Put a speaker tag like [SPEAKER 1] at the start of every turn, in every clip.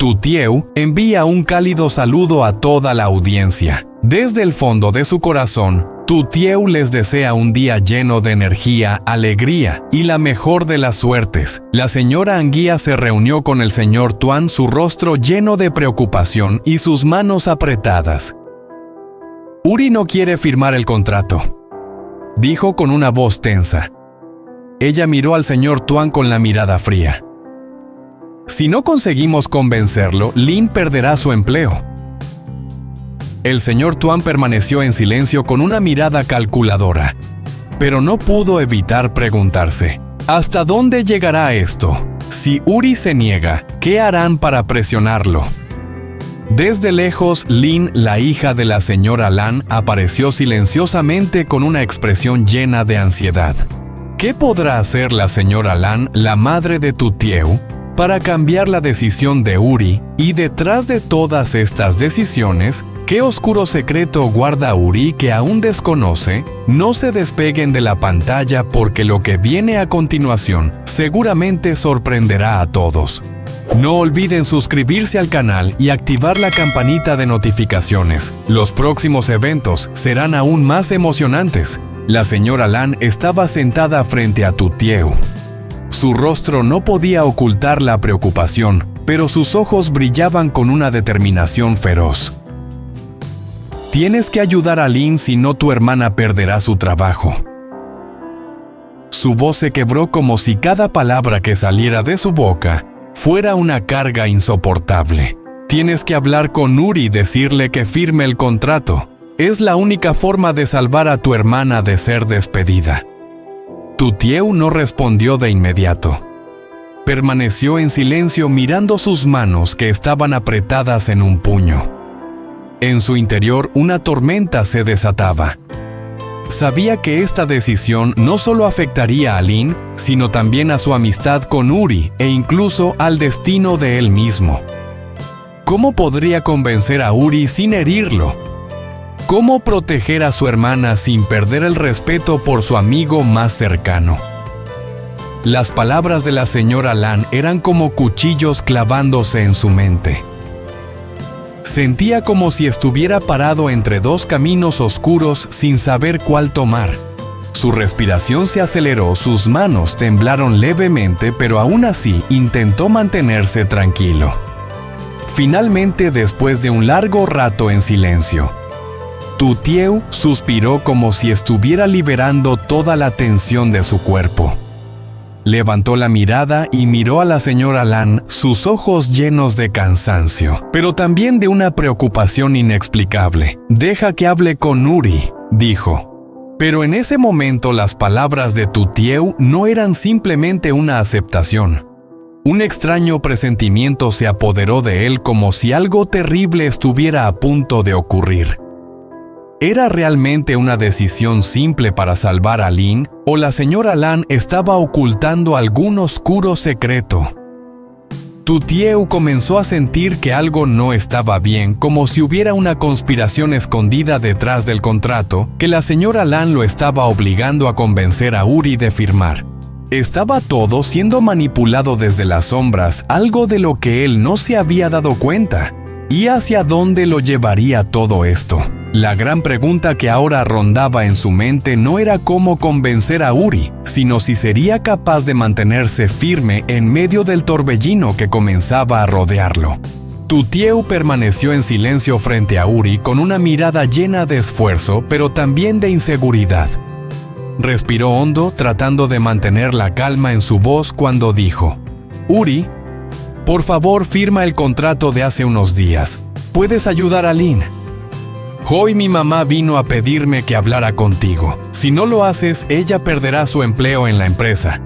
[SPEAKER 1] Tutieu envía un cálido saludo a toda la audiencia. Desde el fondo de su corazón, Tutieu les desea un día lleno de energía, alegría y la mejor de las suertes. La señora Anguía se reunió con el señor Tuan, su rostro lleno de preocupación y sus manos apretadas. Uri no quiere firmar el contrato, dijo con una voz tensa. Ella miró al señor Tuan con la mirada fría. Si no conseguimos convencerlo, Lin perderá su empleo. El señor Tuan permaneció en silencio con una mirada calculadora, pero no pudo evitar preguntarse, ¿hasta dónde llegará esto? Si Uri se niega, ¿qué harán para presionarlo? Desde lejos, Lin, la hija de la señora Lan, apareció silenciosamente con una expresión llena de ansiedad. ¿Qué podrá hacer la señora Lan, la madre de Tutieu, para cambiar la decisión de Uri? Y detrás de todas estas decisiones, ¿qué oscuro secreto guarda Uri que aún desconoce? No se despeguen de la pantalla porque lo que viene a continuación seguramente sorprenderá a todos. No olviden suscribirse al canal y activar la campanita de notificaciones. Los próximos eventos serán aún más emocionantes. La señora Lan estaba sentada frente a Tutieu. Su rostro no podía ocultar la preocupación, pero sus ojos brillaban con una determinación feroz. Tienes que ayudar a Lin, si no tu hermana perderá su trabajo. Su voz se quebró como si cada palabra que saliera de su boca fuera una carga insoportable. Tienes que hablar con Uri y decirle que firme el contrato. Es la única forma de salvar a tu hermana de ser despedida. Tutieu no respondió de inmediato. Permaneció en silencio mirando sus manos que estaban apretadas en un puño. En su interior una tormenta se desataba. Sabía que esta decisión no solo afectaría a Lin, sino también a su amistad con Uri e incluso al destino de él mismo. ¿Cómo podría convencer a Uri sin herirlo? ¿Cómo proteger a su hermana sin perder el respeto por su amigo más cercano? Las palabras de la señora Lan eran como cuchillos clavándose en su mente. Sentía como si estuviera parado entre dos caminos oscuros sin saber cuál tomar. Su respiración se aceleró, sus manos temblaron levemente, pero aún así intentó mantenerse tranquilo. Finalmente, después de un largo rato en silencio, Tutieu suspiró como si estuviera liberando toda la tensión de su cuerpo. Levantó la mirada y miró a la señora Lan, sus ojos llenos de cansancio, pero también de una preocupación inexplicable. «Deja que hable con Uri», dijo. Pero en ese momento las palabras de Tutieu no eran simplemente una aceptación. Un extraño presentimiento se apoderó de él como si algo terrible estuviera a punto de ocurrir. ¿Era realmente una decisión simple para salvar a Lin, o la señora Lan estaba ocultando algún oscuro secreto? Tutieu comenzó a sentir que algo no estaba bien, como si hubiera una conspiración escondida detrás del contrato que la señora Lan lo estaba obligando a convencer a Uri de firmar. Estaba todo siendo manipulado desde las sombras, algo de lo que él no se había dado cuenta. ¿Y hacia dónde lo llevaría todo esto? La gran pregunta que ahora rondaba en su mente no era cómo convencer a Uri, sino si sería capaz de mantenerse firme en medio del torbellino que comenzaba a rodearlo. Tutieu permaneció en silencio frente a Uri con una mirada llena de esfuerzo, pero también de inseguridad. Respiró hondo, tratando de mantener la calma en su voz cuando dijo: «Uri, por favor, firma el contrato de hace unos días. Puedes ayudar a Lin. Hoy mi mamá vino a pedirme que hablara contigo. Si no lo haces, ella perderá su empleo en la empresa».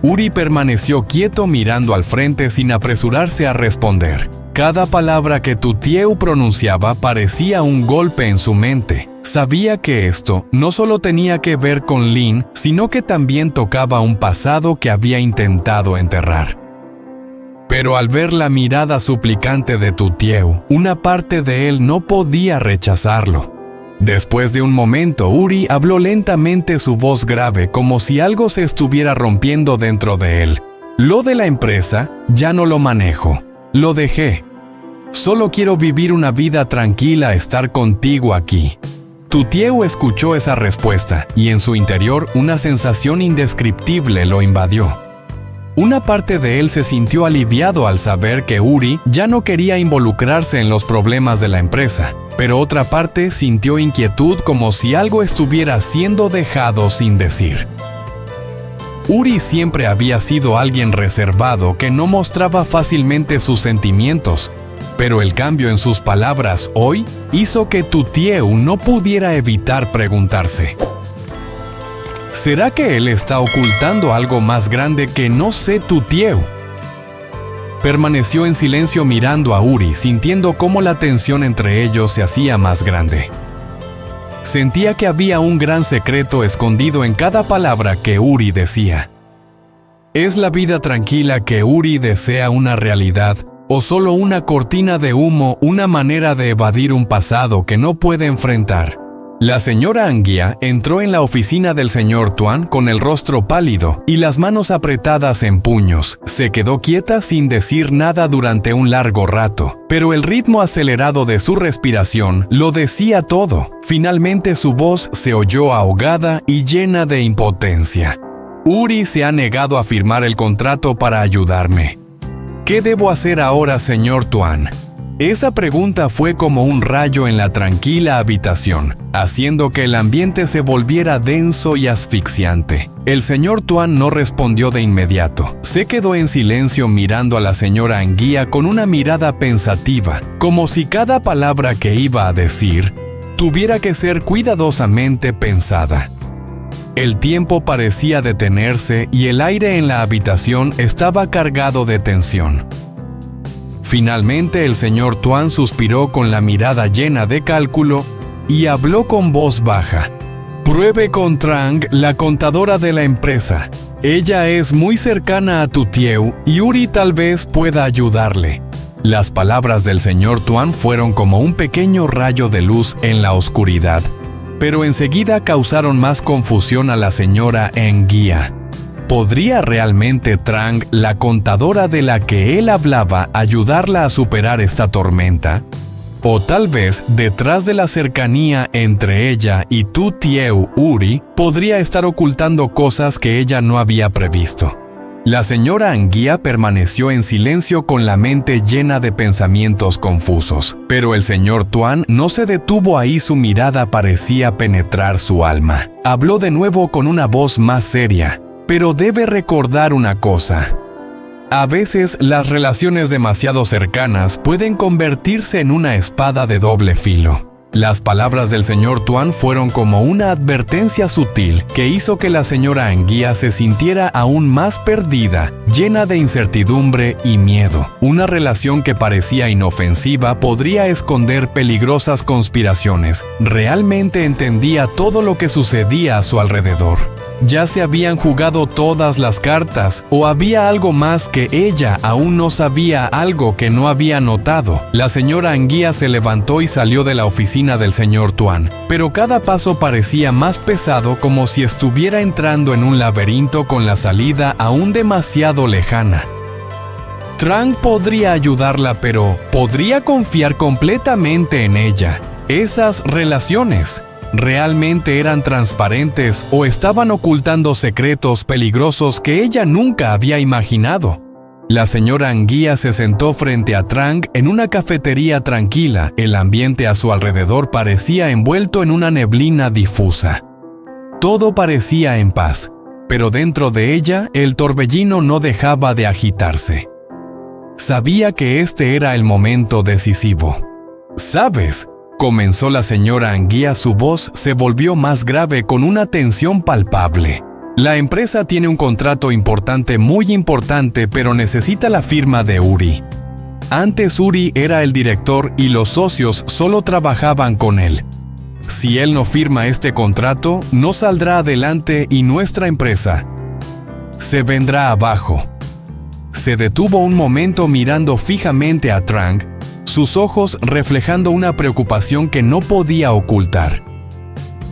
[SPEAKER 1] Uri permaneció quieto mirando al frente sin apresurarse a responder. Cada palabra que Tutieu pronunciaba parecía un golpe en su mente. Sabía que esto no solo tenía que ver con Lin, sino que también tocaba un pasado que había intentado enterrar. Pero al ver la mirada suplicante de Tutieu, una parte de él no podía rechazarlo. Después de un momento, Uri habló lentamente, su voz grave, como si algo se estuviera rompiendo dentro de él. «Lo de la empresa, ya no lo manejo. Lo dejé. Solo quiero vivir una vida tranquila, estar contigo aquí. Tutieu escuchó esa respuesta y en su interior una sensación indescriptible lo invadió. Una parte de él se sintió aliviado al saber que Uri ya no quería involucrarse en los problemas de la empresa, pero otra parte sintió inquietud como si algo estuviera siendo dejado sin decir. Uri siempre había sido alguien reservado que no mostraba fácilmente sus sentimientos, pero el cambio en sus palabras hoy hizo que Tutieu no pudiera evitar preguntarse: ¿será que él está ocultando algo más grande que no sé, Tutieu? Permaneció en silencio mirando a Uri, sintiendo cómo la tensión entre ellos se hacía más grande. Sentía que había un gran secreto escondido en cada palabra que Uri decía. ¿Es la vida tranquila que Uri desea una realidad, o solo una cortina de humo, una manera de evadir un pasado que no puede enfrentar? La señora Anguía entró en la oficina del señor Tuan con el rostro pálido y las manos apretadas en puños. Se quedó quieta sin decir nada durante un largo rato, pero el ritmo acelerado de su respiración lo decía todo. Finalmente su voz se oyó ahogada y llena de impotencia. Uri se ha negado a firmar el contrato para ayudarme. ¿Qué debo hacer ahora, señor Tuan? Esa pregunta fue como un rayo en la tranquila habitación, haciendo que el ambiente se volviera denso y asfixiante. El señor Tuan no respondió de inmediato. Se quedó en silencio mirando a la señora Anguía con una mirada pensativa, como si cada palabra que iba a decir tuviera que ser cuidadosamente pensada. El tiempo parecía detenerse y el aire en la habitación estaba cargado de tensión. Finalmente el señor Tuan suspiró con la mirada llena de cálculo y habló con voz baja. Pruebe con Trang, la contadora de la empresa. Ella es muy cercana a Tutieu y Uri tal vez pueda ayudarle. Las palabras del señor Tuan fueron como un pequeño rayo de luz en la oscuridad, pero enseguida causaron más confusión a la señora Anguía. ¿Podría realmente Trang, la contadora de la que él hablaba, ayudarla a superar esta tormenta? O tal vez, detrás de la cercanía entre ella y Tutieu Uri, podría estar ocultando cosas que ella no había previsto. La señora Anguía permaneció en silencio con la mente llena de pensamientos confusos, pero el señor Tuan no se detuvo ahí, su mirada parecía penetrar su alma. Habló de nuevo con una voz más seria. Pero debe recordar una cosa. A veces las relaciones demasiado cercanas pueden convertirse en una espada de doble filo. Las palabras del señor Tuan fueron como una advertencia sutil que hizo que la señora Anguía se sintiera aún más perdida, llena de incertidumbre y miedo. Una relación que parecía inofensiva podría esconder peligrosas conspiraciones. Realmente entendía todo lo que sucedía a su alrededor. ¿Ya se habían jugado todas las cartas o había algo más que ella aún no sabía, algo que no había notado? La señora Anguía se levantó y salió de la oficina del señor Tuan, pero cada paso parecía más pesado, como si estuviera entrando en un laberinto con la salida aún demasiado lejana. Trang podría ayudarla, pero ¿podría confiar completamente en ella? Esas relaciones ¿realmente eran transparentes o estaban ocultando secretos peligrosos que ella nunca había imaginado? La señora Anguía se sentó frente a Trang en una cafetería tranquila. El ambiente a su alrededor parecía envuelto en una neblina difusa. Todo parecía en paz, pero dentro de ella el torbellino no dejaba de agitarse. Sabía que este era el momento decisivo. ¿Sabes?, comenzó la señora Anguía. Su voz se volvió más grave con una tensión palpable. La empresa tiene un contrato importante, muy importante, pero necesita la firma de Uri. Antes Uri era el director y los socios solo trabajaban con él. Si él no firma este contrato, no saldrá adelante y nuestra empresa se vendrá abajo. Se detuvo un momento mirando fijamente a Trang, sus ojos reflejando una preocupación que no podía ocultar.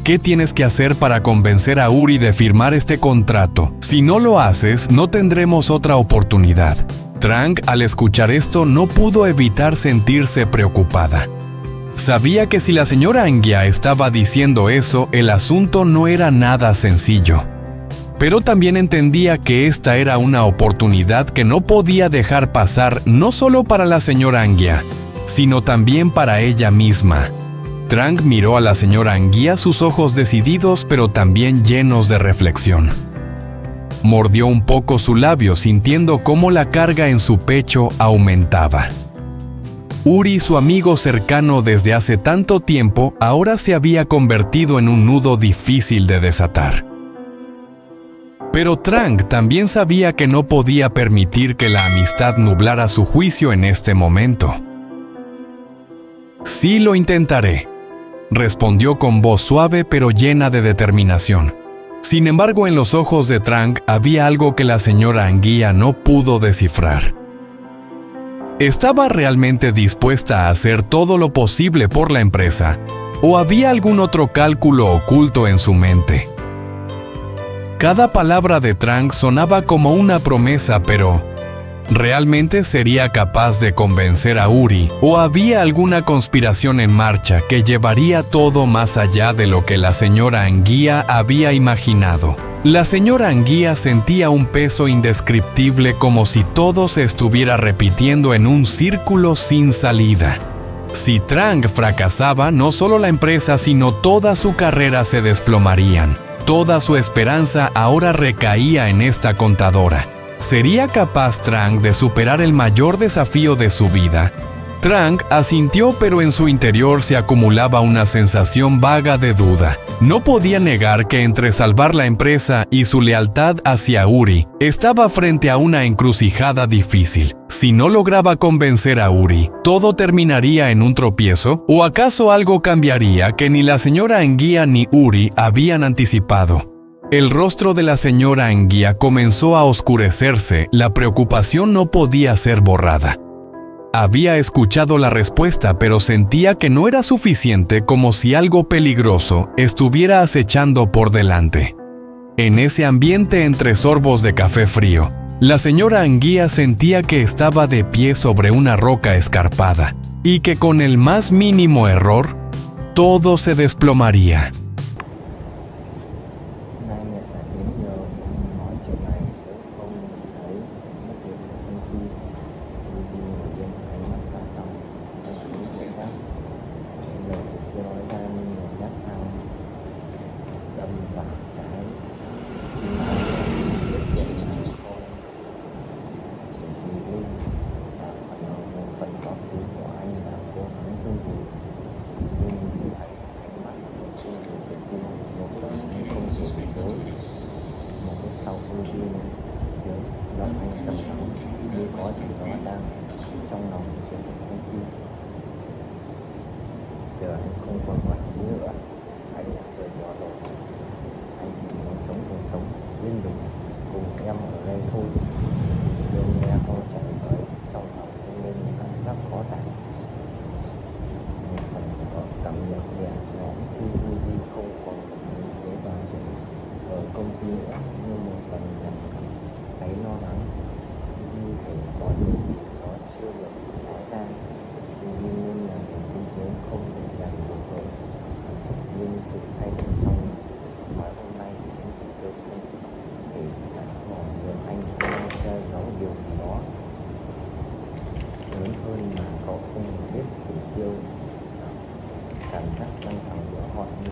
[SPEAKER 1] ¿Qué tienes que hacer para convencer a Uri de firmar este contrato? Si no lo haces, no tendremos otra oportunidad. Trang, al escuchar esto, no pudo evitar sentirse preocupada. Sabía que si la señora Anguía estaba diciendo eso, el asunto no era nada sencillo. Pero también entendía que esta era una oportunidad que no podía dejar pasar, no solo para la señora Anguía, sino también para ella misma. Trang miró a la señora Anguía, sus ojos decididos pero también llenos de reflexión. Mordió un poco su labio, sintiendo cómo la carga en su pecho aumentaba. Uri, su amigo cercano desde hace tanto tiempo, ahora se había convertido en un nudo difícil de desatar. Pero Trang también sabía que no podía permitir que la amistad nublara su juicio en este momento. «Sí lo intentaré», respondió con voz suave pero llena de determinación. Sin embargo, en los ojos de Trang había algo que la señora Anguía no pudo descifrar. ¿Estaba realmente dispuesta a hacer todo lo posible por la empresa? ¿O había algún otro cálculo oculto en su mente? Cada palabra de Trang sonaba como una promesa, pero ¿realmente sería capaz de convencer a Uri? ¿O había alguna conspiración en marcha que llevaría todo más allá de lo que la señora Anguía había imaginado? La señora Anguía sentía un peso indescriptible, como si todo se estuviera repitiendo en un círculo sin salida. Si Trang fracasaba, no solo la empresa, sino toda su carrera se desplomarían. Toda su esperanza ahora recaía en esta contadora. ¿Sería capaz Trang de superar el mayor desafío de su vida? Trang asintió, pero en su interior se acumulaba una sensación vaga de duda. No podía negar que entre salvar la empresa y su lealtad hacia Uri, estaba frente a una encrucijada difícil. Si no lograba convencer a Uri, ¿todo terminaría en un tropiezo? ¿O acaso algo cambiaría que ni la señora Anguía ni Uri habían anticipado? El rostro de la señora Anguía comenzó a oscurecerse, la preocupación no podía ser borrada. Había escuchado la respuesta, pero sentía que no era suficiente, como si algo peligroso estuviera acechando por delante. En ese ambiente entre sorbos de café frío, la señora Anguía sentía que estaba de pie sobre una roca escarpada, y que con el más mínimo error, todo se desplomaría.
[SPEAKER 2] Giờ anh không còn quản lý nữa, anh đã rời bỏ rồi. Anh chỉ muốn sống cuộc sống yên bình cùng em ở đây thôi. Nhưng nghe câu trả lời trong lòng dâng lên một cảm giác khó tả. Một phần có cảm nhận nhẹ nhõm khi Uzi không còn nhìn thấy bà chị ở công ty nữa, như một phần nhận thấy lo lắng, như thể có điều gì đó chưa được nói ra. Uzi luôn là một kinh tế không dễ dàng được rồi, cảm xúc như sự thay đổi trong nói hôm nay khiến tôi không thể đặt bỏ được anh đang che giấu điều gì đó lớn hơn mà cậu không biết chỉ tiêu. Cảm giác căng thẳng của họ như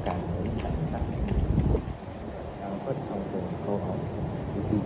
[SPEAKER 2] càng lớn, cảm giác đang khuất trong từng câu hỏi gì.